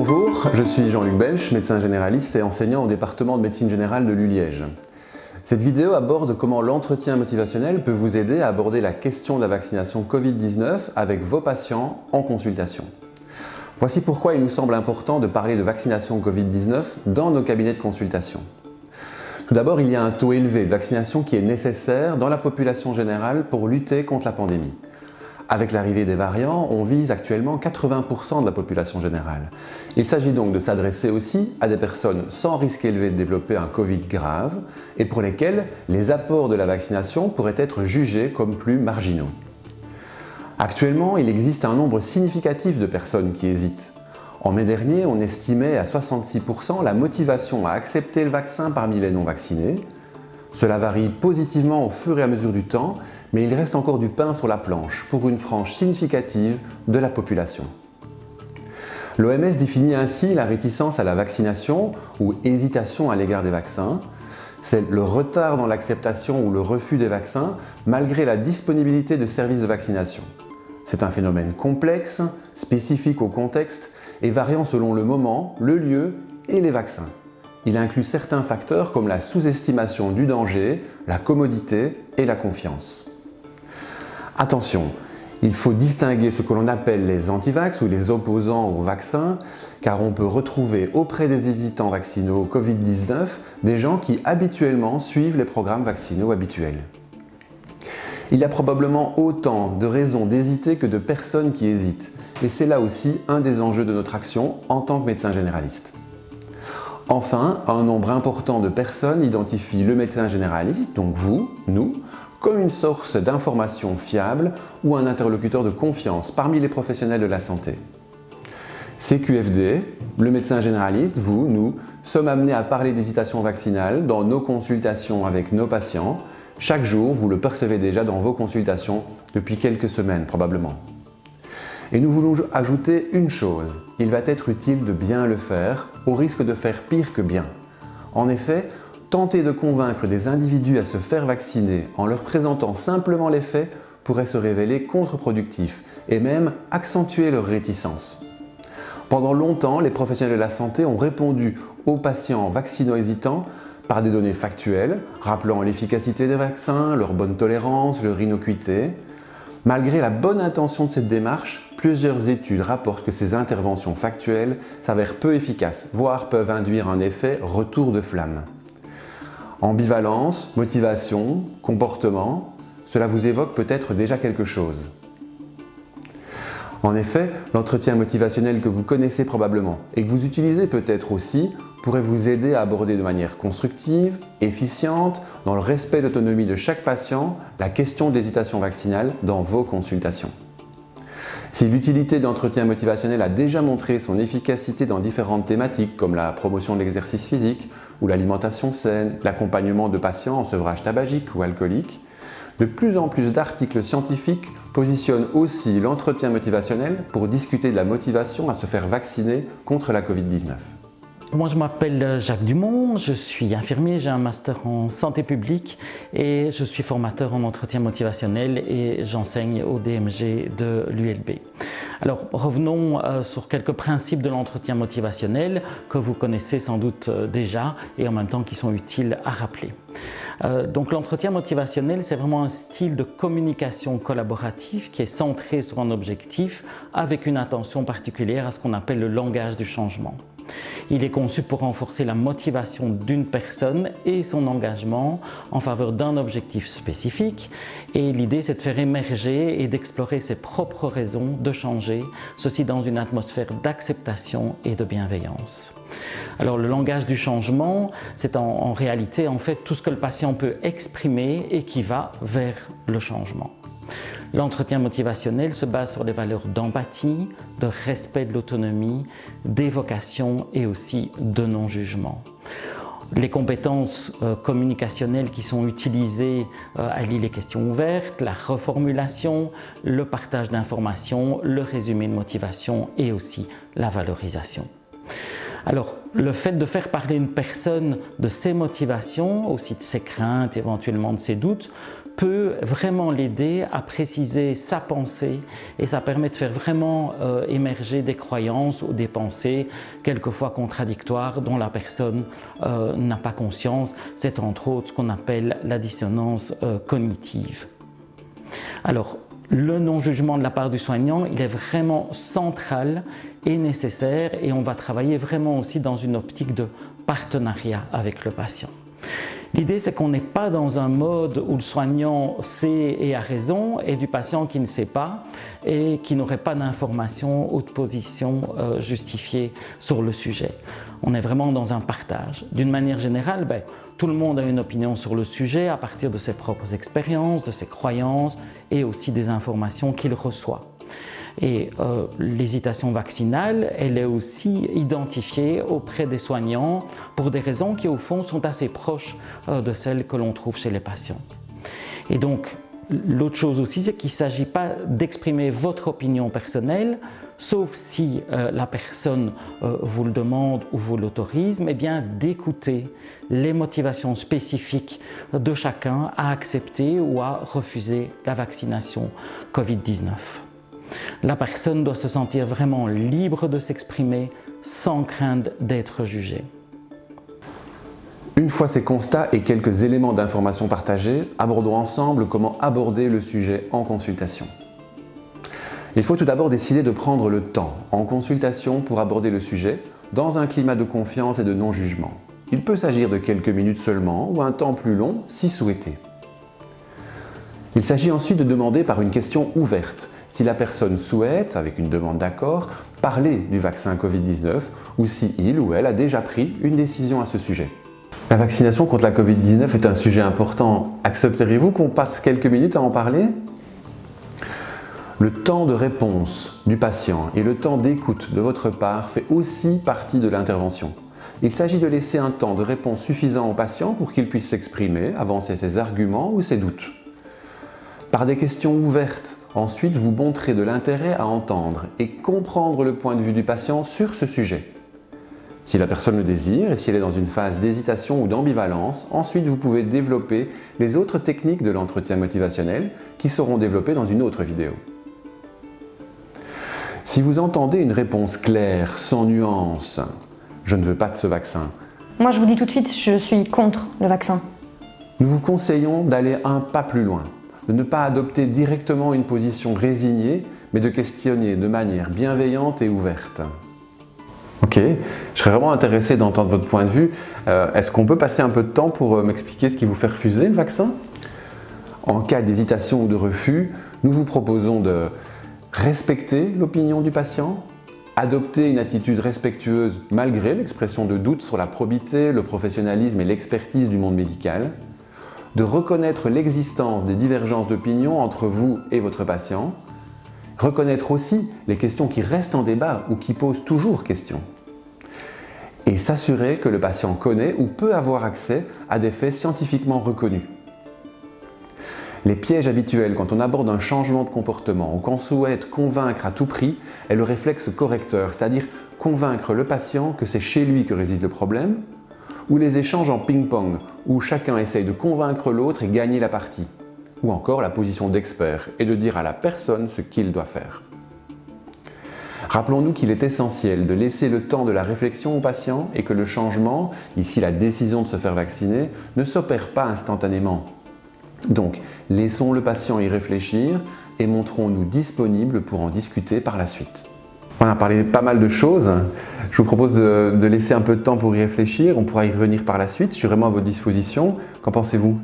Bonjour, je suis Jean-Luc Belch, médecin généraliste et enseignant au département de médecine générale de l'ULiège. Cette vidéo aborde comment l'entretien motivationnel peut vous aider à aborder la question de la vaccination Covid-19 avec vos patients en consultation. Voici pourquoi il nous semble important de parler de vaccination Covid-19 dans nos cabinets de consultation. Tout d'abord, il y a un taux élevé de vaccination qui est nécessaire dans la population générale pour lutter contre la pandémie. Avec l'arrivée des variants, on vise actuellement 80% de la population générale. Il s'agit donc de s'adresser aussi à des personnes sans risque élevé de développer un Covid grave et pour lesquelles les apports de la vaccination pourraient être jugés comme plus marginaux. Actuellement, il existe un nombre significatif de personnes qui hésitent. En mai dernier, on estimait à 66% la motivation à accepter le vaccin parmi les non-vaccinés. Cela varie positivement au fur et à mesure du temps, mais il reste encore du pain sur la planche pour une frange significative de la population. L'OMS définit ainsi la réticence à la vaccination ou hésitation à l'égard des vaccins. C'est le retard dans l'acceptation ou le refus des vaccins malgré la disponibilité de services de vaccination. C'est un phénomène complexe, spécifique au contexte et variant selon le moment, le lieu et les vaccins. Il inclut certains facteurs comme la sous-estimation du danger, la commodité et la confiance. Attention, il faut distinguer ce que l'on appelle les antivax ou les opposants au vaccin, car on peut retrouver auprès des hésitants vaccinaux Covid-19 des gens qui habituellement suivent les programmes vaccinaux habituels. Il y a probablement autant de raisons d'hésiter que de personnes qui hésitent, et c'est là aussi un des enjeux de notre action en tant que médecin généraliste. Enfin, un nombre important de personnes identifient le médecin généraliste, donc vous, nous, comme une source d'information fiable ou un interlocuteur de confiance parmi les professionnels de la santé. CQFD, le médecin généraliste, vous, nous, sommes amenés à parler d'hésitation vaccinale dans nos consultations avec nos patients. Chaque jour, vous le percevez déjà dans vos consultations depuis quelques semaines probablement. Et nous voulons ajouter une chose, il va être utile de bien le faire, au risque de faire pire que bien. En effet, tenter de convaincre des individus à se faire vacciner en leur présentant simplement les faits pourrait se révéler contre-productif et même accentuer leur réticence. Pendant longtemps, les professionnels de la santé ont répondu aux patients vaccino-hésitants par des données factuelles, rappelant l'efficacité des vaccins, leur bonne tolérance, leur innocuité. Malgré la bonne intention de cette démarche, plusieurs études rapportent que ces interventions factuelles s'avèrent peu efficaces, voire peuvent induire un effet retour de flamme. Ambivalence, motivation, comportement, cela vous évoque peut-être déjà quelque chose. En effet, l'entretien motivationnel que vous connaissez probablement et que vous utilisez peut-être aussi pourrait vous aider à aborder de manière constructive, efficiente, dans le respect de l'autonomie de chaque patient, la question de l'hésitation vaccinale dans vos consultations. Si l'utilité d'entretien motivationnel a déjà montré son efficacité dans différentes thématiques comme la promotion de l'exercice physique ou l'alimentation saine, l'accompagnement de patients en sevrage tabagique ou alcoolique, de plus en plus d'articles scientifiques positionnent aussi l'entretien motivationnel pour discuter de la motivation à se faire vacciner contre la Covid-19. Moi, je m'appelle Jacques Dumont, je suis infirmier, j'ai un master en santé publique et je suis formateur en entretien motivationnel et j'enseigne au DMG de l'ULB. Alors, revenons sur quelques principes de l'entretien motivationnel que vous connaissez sans doute déjà et en même temps qui sont utiles à rappeler. Donc l'entretien motivationnel, c'est vraiment un style de communication collaborative qui est centré sur un objectif avec une attention particulière à ce qu'on appelle le langage du changement. Il est conçu pour renforcer la motivation d'une personne et son engagement en faveur d'un objectif spécifique. Et l'idée, c'est de faire émerger et d'explorer ses propres raisons de changer, ceci dans une atmosphère d'acceptation et de bienveillance. Alors le langage du changement, c'est en réalité en fait tout ce que le patient peut exprimer et qui va vers le changement. L'entretien motivationnel se base sur les valeurs d'empathie, de respect de l'autonomie, d'évocation et aussi de non-jugement. Les compétences communicationnelles qui sont utilisées allient les questions ouvertes, la reformulation, le partage d'informations, le résumé de motivation et aussi la valorisation. Alors, le fait de faire parler une personne de ses motivations, aussi de ses craintes, éventuellement de ses doutes, peut vraiment l'aider à préciser sa pensée et ça permet de faire vraiment émerger des croyances ou des pensées quelquefois contradictoires dont la personne n'a pas conscience. C'est entre autres ce qu'on appelle la dissonance cognitive. Alors, le non-jugement de la part du soignant, il est vraiment central et nécessaire et on va travailler vraiment aussi dans une optique de partenariat avec le patient. L'idée, c'est qu'on n'est pas dans un mode où le soignant sait et a raison et du patient qui ne sait pas et qui n'aurait pas d'informations ou de position justifiée sur le sujet. On est vraiment dans un partage. D'une manière générale, tout le monde a une opinion sur le sujet à partir de ses propres expériences, de ses croyances et aussi des informations qu'il reçoit. Et l'hésitation vaccinale, elle est aussi identifiée auprès des soignants pour des raisons qui, au fond, sont assez proches de celles que l'on trouve chez les patients. Et donc, l'autre chose aussi, c'est qu'il ne s'agit pas d'exprimer votre opinion personnelle, sauf si la personne vous le demande ou vous l'autorise, mais bien d'écouter les motivations spécifiques de chacun à accepter ou à refuser la vaccination Covid-19. La personne doit se sentir vraiment libre de s'exprimer sans crainte d'être jugée. Une fois ces constats et quelques éléments d'information partagés, abordons ensemble comment aborder le sujet en consultation. Il faut tout d'abord décider de prendre le temps en consultation pour aborder le sujet dans un climat de confiance et de non-jugement. Il peut s'agir de quelques minutes seulement ou un temps plus long si souhaité. Il s'agit ensuite de demander par une question ouverte si la personne souhaite, avec une demande d'accord, parler du vaccin Covid-19 ou si il ou elle a déjà pris une décision à ce sujet. La vaccination contre la Covid-19 est un sujet important. Accepteriez-vous qu'on passe quelques minutes à en parler ? Le temps de réponse du patient et le temps d'écoute de votre part fait aussi partie de l'intervention. Il s'agit de laisser un temps de réponse suffisant au patient pour qu'il puisse s'exprimer, avancer ses arguments ou ses doutes. Par des questions ouvertes, ensuite vous montrez de l'intérêt à entendre et comprendre le point de vue du patient sur ce sujet. Si la personne le désire et si elle est dans une phase d'hésitation ou d'ambivalence, ensuite vous pouvez développer les autres techniques de l'entretien motivationnel qui seront développées dans une autre vidéo. Si vous entendez une réponse claire, sans nuance, « je ne veux pas de ce vaccin », moi je vous dis tout de suite, je suis contre le vaccin. Nous vous conseillons d'aller un pas plus loin, de ne pas adopter directement une position résignée, mais de questionner de manière bienveillante et ouverte. Ok, je serais vraiment intéressé d'entendre votre point de vue. Est-ce qu'on peut passer un peu de temps pour m'expliquer ce qui vous fait refuser le vaccin? En cas d'hésitation ou de refus, nous vous proposons de respecter l'opinion du patient, adopter une attitude respectueuse malgré l'expression de doute sur la probité, le professionnalisme et l'expertise du monde médical, de reconnaître l'existence des divergences d'opinion entre vous et votre patient, reconnaître aussi les questions qui restent en débat ou qui posent toujours question, et s'assurer que le patient connaît ou peut avoir accès à des faits scientifiquement reconnus. Les pièges habituels quand on aborde un changement de comportement ou qu'on souhaite convaincre à tout prix est le réflexe correcteur, c'est-à-dire convaincre le patient que c'est chez lui que réside le problème, ou les échanges en ping-pong où chacun essaye de convaincre l'autre et gagner la partie, ou encore la position d'expert et de dire à la personne ce qu'il doit faire. Rappelons-nous qu'il est essentiel de laisser le temps de la réflexion au patient et que le changement, ici la décision de se faire vacciner, ne s'opère pas instantanément. Donc, laissons le patient y réfléchir et montrons-nous disponibles pour en discuter par la suite. On a parlé pas mal de choses. Je vous propose de laisser un peu de temps pour y réfléchir. On pourra y revenir par la suite. Je suis vraiment à votre disposition. Qu'en pensez-vous ?